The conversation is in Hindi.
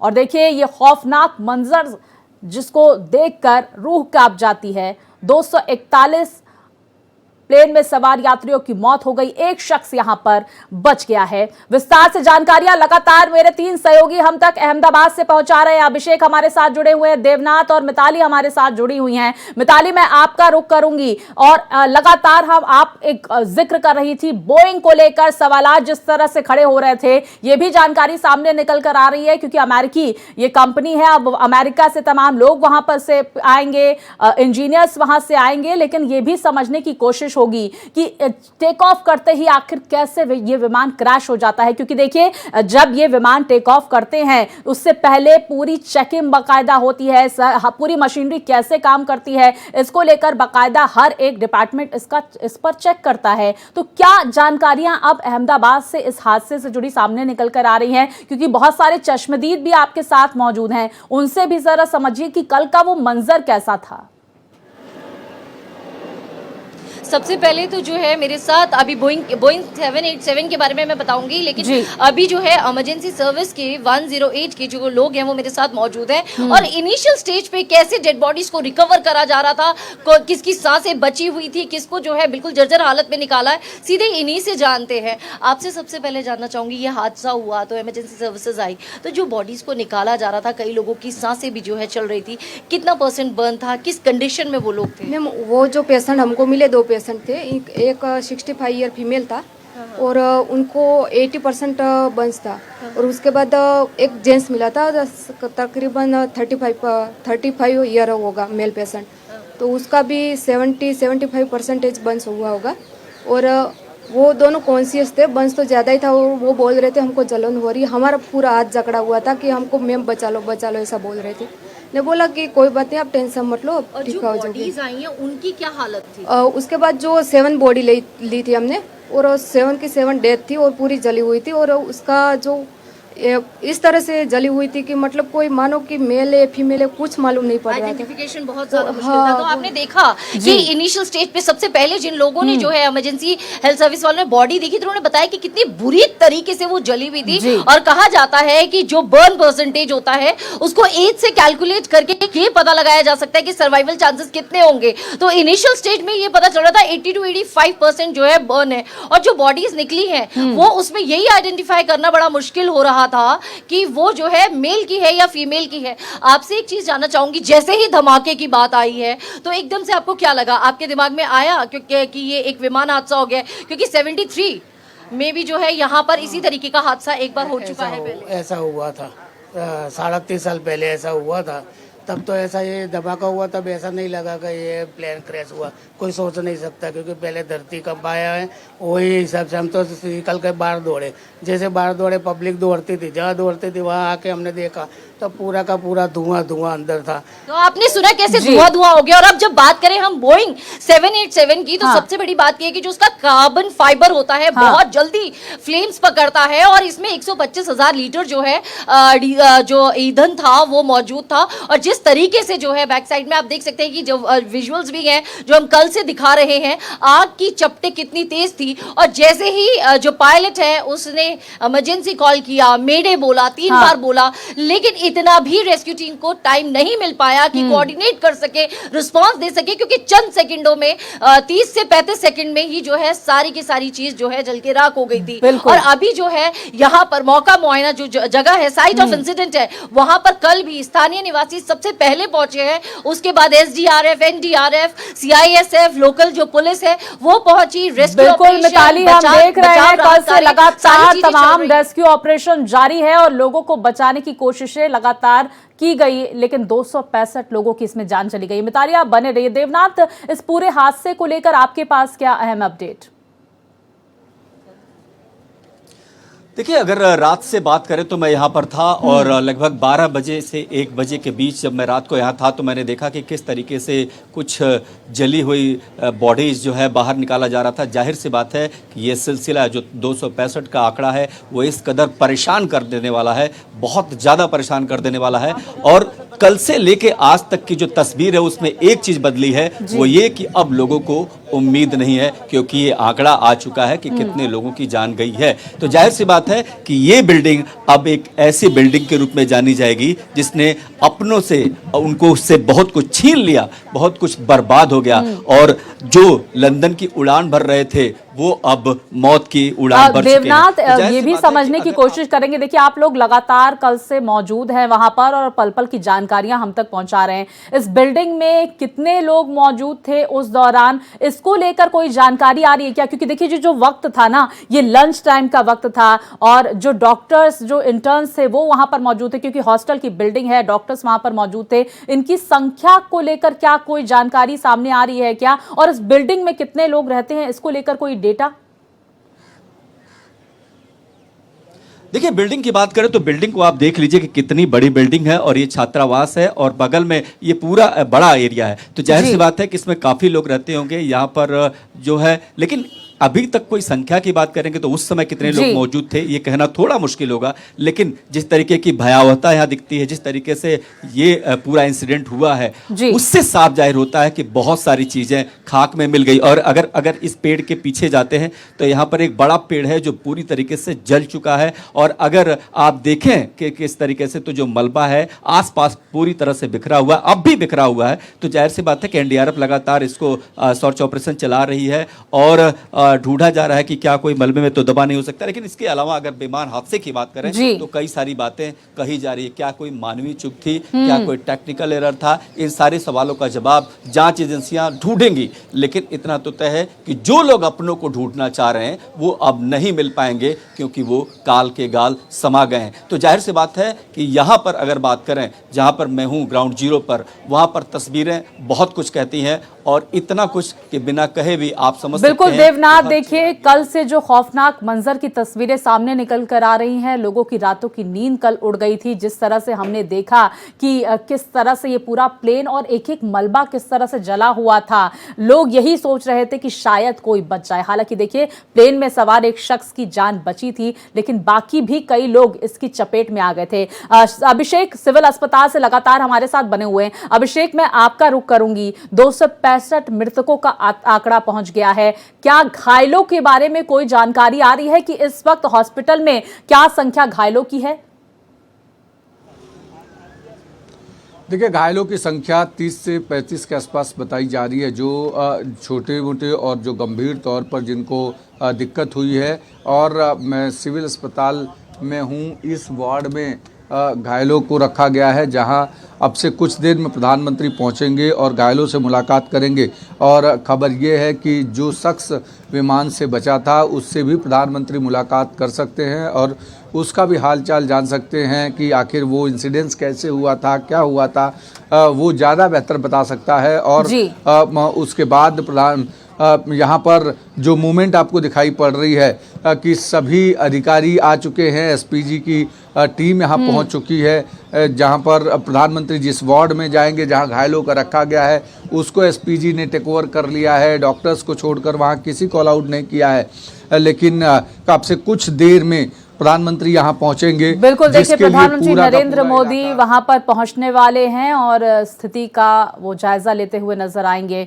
और देखिए ये खौफनाक मंजर जिसको देखकर रूह कांप जाती है। 241 प्लेन में सवार यात्रियों की मौत हो गई, एक शख्स यहां पर बच गया है। विस्तार से जानकारियां लगातार मेरे 3 सहयोगी हम तक अहमदाबाद से पहुंचा रहे हैं। अभिषेक हमारे साथ जुड़े हुए हैं, देवनाथ और मिताली हमारे साथ जुड़ी हुई हैं। मिताली, मैं आपका रुख करूंगी और लगातार आप एक जिक्र कर रही थी बोइंग को लेकर सवालात जिस तरह से खड़े हो रहे थे, यह भी जानकारी सामने निकल कर आ रही है क्योंकि अमेरिकी ये कंपनी है। अब अमेरिका से तमाम लोग वहां पर से आएंगे, इंजीनियर्स वहां से आएंगे, लेकिन यह भी समझने की कोशिश होगी कि टेक ऑफ करते ही आखिर कैसे ये विमान क्रैश हो जाता है। क्योंकि देखिए जब ये विमान टेक ऑफ करते हैं उससे पहले पूरी चेकिंग बाकायदा होती है, पूरी मशीनरी कैसे काम करती है इसको लेकर बाकायदा हर एक डिपार्टमेंट इस पर चेक करता है। तो क्या जानकारियां अब अहमदाबाद से इस हादसे से जुड़ी सामने निकल कर आ रही हैं, क्योंकि बहुत सारे चश्मदीद भी आपके साथ मौजूद हैं, उनसे भी जरा समझिए कि कल का वो मंजर कैसा था। सबसे पहले तो जो है मेरे साथ अभी बोइंग 787 के बारे में मैं बताऊंगी, लेकिन अभी जो है इमरजेंसी सर्विस के 108 के जो लोग हैं वो मेरे साथ मौजूद हैं और इनिशियल स्टेज पे कैसे डेड बॉडीज को रिकवर करा जा रहा था, किसकी सांसें बची हुई थी, किसको जो है बिल्कुल जर्जर हालत में निकाला है, सीधे इन्हीं से जानते हैं। आपसे सबसे पहले जानना चाहूंगी, ये हादसा हुआ तो इमरजेंसी सर्विसेज आई तो जो बॉडीज को निकाला जा रहा था, कई लोगों की सांसें भी जो है चल रही थी, कितना % बर्न था, किस कंडीशन में वो लोग थे? मैम वो जो पेशेंट हमको मिले 2 पेशेंट थे, एक 65 ईयर फीमेल था और उनको 80% बर्न्स था और उसके बाद एक जेंट्स मिला था तकरीबन 35 ईयर होगा मेल पेशेंट, तो उसका भी 75% बर्न्स हुआ होगा और वो दोनों कॉन्शियस थे। बर्न्स तो ज़्यादा ही था और वो बोल रहे थे हमको जलन हो रही है, हमारा पूरा हाथ जकड़ा हुआ था कि हमको मैम बचा लो ऐसा बोल रहे थे। ने बोला कि कोई बात नहीं, आप टेंशन मत लो, ठीक हो जाओगे। आई हैं उनकी क्या हालत थी? उसके बाद जो 7 बॉडी ली थी हमने और 7 की 7 डेथ थी और पूरी जली हुई थी और उसका जो इस तरह से जली हुई थी कि मतलब कोई मानो कि मेल है फीमेल है कुछ मालूम नहीं पड़ रहा था। आइडेंटिफिकेशन बहुत ज्यादा मुश्किल था। तो आपने देखा कि इनिशियल स्टेज पे सबसे पहले जिन लोगों ने जो है इमरजेंसी हेल्थ सर्विस वालों ने बॉडी देखी तो उन्होंने बताया कि कितनी बुरी तरीके से वो जली हुई थी और कहा जाता है कि जो बर्न % होता है उसको एज से कैलकुलेट करके ये पता लगाया जा सकता है कि सर्वाइवल चांसेस कितने होंगे। तो इनिशियल स्टेज में ये पता चल रहा था 80 to 85% जो है बर्न है और जो बॉडीज निकली है वो उसमें यही आइडेंटिफाई करना बड़ा मुश्किल हो रहा था कि वो जो है मेल की है या फीमेल की है। आपसे एक चीज जानना चाहूंगी, जैसे ही धमाके की बात आई है तो एकदम से आपको क्या लगा, आपके दिमाग में आया क्योंकि कि ये एक विमान हादसा हो गया? क्योंकि 73 में भी जो है यहाँ पर इसी तरीके का हादसा एक बार हो चुका है पहले। ऐसा हुआ था 37 साल पहले ऐसा हुआ था, तब तो ऐसा ये धमाका हुआ तब ऐसा नहीं लगा कि ये प्लेन क्रैश हुआ, कोई सोच नहीं सकता क्योंकि पहले धरती कंप आया है वही हिसाब से हम तो निकल के बाहर दौड़े, जैसे बाहर दौड़े पब्लिक दौड़ती थी, जहाँ दौड़ती थी वहाँ आके हमने देखा तो पूरा का पूरा धुआं अंदर था। तो आपने सुना कैसे धुआं हो गया। और अब जब बात करें हम बोइंग 787 की तो सबसे बड़ी बात यह कि जो उसका कार्बन फाइबर होता है बहुत जल्दी फ्लेम्स पकड़ता है और इसमें 125,000 लीटर जो है जो ईंधन था वो मौजूद था और जिस तरीके से जो है बैक साइड में आप देख सकते हैं कि जो विजुअल्स भी हैं जो हम कल से दिखा रहे हैं, आग की चपटे कितनी तेज थी और जैसे ही जो पायलट है उसने इमरजेंसी कॉल किया, मेडे बोला, 3 बार बोला, लेकिन इतना भी रेस्क्यू टीम को टाइम नहीं मिल पाया कि कोऑर्डिनेट कर सके, रिस्पांस दे सके, क्योंकि चंद सेकंडों में 30 से 35 सेकंड में ही जो है सारी की सारी चीज जो है जल के राख हो गई थी। और अभी जो है यहाँ पर मौका मुआयना जो जगह है, साइट ऑफ इंसिडेंट है, वहां पर कल भी स्थानीय निवासी सबसे पहले पहुंचे हैं, उसके बाद SDRF, NDRF, CISF, लोकल जो पुलिस है वो पहुंची। रेस्क्यू ऑपरेशन मिताली हम देख रहे हैं कल से लगातार तमाम रेस्क्यू ऑपरेशन जारी है और लोगों को बचाने की कोशिशें लगातार की गई, लेकिन 265 लोगों की इसमें जान चली गई। मिताली आप बने रहिए। देवनाथ, इस पूरे हादसे को लेकर आपके पास क्या अहम अपडेट? देखिए, अगर रात से बात करें तो मैं यहाँ पर था और लगभग 12 बजे से 1 बजे के बीच जब मैं रात को यहाँ था तो मैंने देखा कि किस तरीके से कुछ जली हुई बॉडीज़ जो है बाहर निकाला जा रहा था। जाहिर सी बात है कि ये सिलसिला जो 265 का आंकड़ा है वो इस कदर परेशान कर देने वाला है, बहुत ज़्यादा परेशान कर देने वाला है। और कल से लेके आज तक की जो तस्वीर है उसमें एक चीज़ बदली है, वो ये कि अब लोगों को उम्मीद नहीं है, क्योंकि ये आंकड़ा आ चुका है कि कितने लोगों की जान गई है। तो जाहिर सी बात है कि ये बिल्डिंग अब एक ऐसी बिल्डिंग के रूप में जानी जाएगी जिसने अपनों से उनको उससे बहुत कुछ छीन लिया, बहुत कुछ बर्बाद हो गया, और जो लंदन की उड़ान भर रहे थे वो अब मौत की उड़ान भर चुके हैं। देवनाथ, तो जाहिर ये सी भी बात है समझने कि की अगर कोशिश करेंगे। देखिए, आप लोग लगातार कल से मौजूद हैं वहां पर और पल पल की जानकारियां हम तक पहुंचा रहे हैं। इस बिल्डिंग में कितने लोग मौजूद थे उस दौरान, इसको लेकर कोई जानकारी आ रही है क्या? क्योंकि देखिए, जो वक्त था ना, ये लंच टाइम का वक्त था, और जो डॉक्टर्स, जो इंटर्न्स थे वो वहां पर मौजूद थे, क्योंकि हॉस्टल की बिल्डिंग है, डॉक्टर्स वहां पर मौजूद थे। इनकी संख्या को लेकर क्या कोई जानकारी सामने आ रही है क्या? और इस बिल्डिंग में कितने लोग रहते हैं, इसको लेकर कोई डेटा? देखिए, बिल्डिंग की बात करें तो बिल्डिंग को आप देख लीजिए कि कितनी बड़ी बिल्डिंग है, और ये छात्रावास है और बगल में ये पूरा बड़ा एरिया है। तो जाहिर सी बात है कि इसमें काफी लोग रहते होंगे यहाँ पर जो है। लेकिन अभी तक कोई संख्या की बात करेंगे तो उस समय कितने लोग मौजूद थे ये कहना थोड़ा मुश्किल होगा। लेकिन जिस तरीके की भयावहता यहाँ दिखती है, जिस तरीके से ये पूरा इंसिडेंट हुआ है, उससे साफ जाहिर होता है कि बहुत सारी चीजें खाक में मिल गई। और अगर इस पेड़ के पीछे जाते हैं तो यहाँ पर एक बड़ा पेड़ है जो पूरी तरीके से जल चुका है, और अगर आप देखें कि किस तरीके से तो जो मलबा है आसपास पूरी तरह से बिखरा हुआ, अब भी बिखरा हुआ है। तो जाहिर सी बात है कि एनडीआरएफ लगातार इसको सर्च ऑपरेशन चला रही है और ढूंढा जा रहा है कि क्या कोई मलबे में तो दबा नहीं हो सकता। लेकिन इसके अलावा अगर विमान हादसे की बात करें तो कई सारी बातें कही जा रही है। क्या कोई मानवीय चूक थी, क्या कोई टेक्निकल एरर था? इन सारे सवालों का जवाब जांच एजेंसियां ढूंढेंगी। लेकिन इतना तो तय है कि जो लोग अपनों को ढूंढना चाह रहे हैं वो अब नहीं मिल पाएंगे, क्योंकि वो काल के गाल समा गए हैं। तो जाहिर सी बात है कि यहाँ पर अगर बात करें, जहाँ पर मैं हूँ ग्राउंड जीरो पर, वहाँ पर तस्वीरें बहुत कुछ कहती हैं, और इतना कुछ कि बिना कहे भी आप समझ सकते हैं। बिल्कुल देवनाथ, देखिए, कल से जो खौफनाक मंजर की तस्वीरें सामने निकल कर आ रही हैं, लोगों की रातों की नींद कल उड़ गई थी। जिस तरह से हमने देखा कि किस तरह से ये पूरा प्लेन और एक एक मलबा किस तरह से जला हुआ था, लोग यही सोच रहे थे कि शायद कोई बच जाए। हालांकि देखिए, प्लेन में सवार एक शख्स की जान बची थी, लेकिन बाकी भी कई लोग इसकी चपेट में आ गए थे। अभिषेक सिविल अस्पताल से लगातार हमारे साथ बने हुए हैं। अभिषेक, मैं आपका रुख करूंगी। 265 मृतकों का आंकड़ा पहुंच गया है। क्या घायलों के बारे में कोई जानकारी आ रही है कि इस वक्त हॉस्पिटल में क्या संख्या घायलों की है? देखिए, घायलों की संख्या 30 से 35 के आसपास बताई जा रही है, जो छोटे मोटे और जो गंभीर तौर पर जिनको दिक्कत हुई है। और मैं सिविल अस्पताल में हूँ, इस वार्ड में घायलों को रखा गया है, जहां अब से कुछ देर में प्रधानमंत्री पहुंचेंगे और घायलों से मुलाकात करेंगे। और खबर ये है कि जो शख्स विमान से बचा था उससे भी प्रधानमंत्री मुलाकात कर सकते हैं और उसका भी हालचाल जान सकते हैं कि आखिर वो इंसिडेंस कैसे हुआ था, क्या हुआ था, वो ज़्यादा बेहतर बता सकता है। और उसके बाद यहाँ पर जो मूवमेंट आपको दिखाई पड़ रही है कि सभी अधिकारी आ चुके हैं, एसपीजी की टीम यहाँ पहुँच चुकी है, जहाँ पर प्रधानमंत्री जिस वार्ड में जाएंगे जहाँ घायलों का रखा गया है उसको एसपीजी ने टेक ओवर कर लिया है। डॉक्टर्स को छोड़कर वहाँ किसी को अलाउड नहीं किया है। लेकिन अब से कुछ देर में प्रधानमंत्री यहाँ पहुंचेंगे। बिल्कुल, देखिए, प्रधानमंत्री नरेंद्र मोदी वहां पर पहुंचने वाले हैं और स्थिति का वो जायजा लेते हुए नजर आएंगे।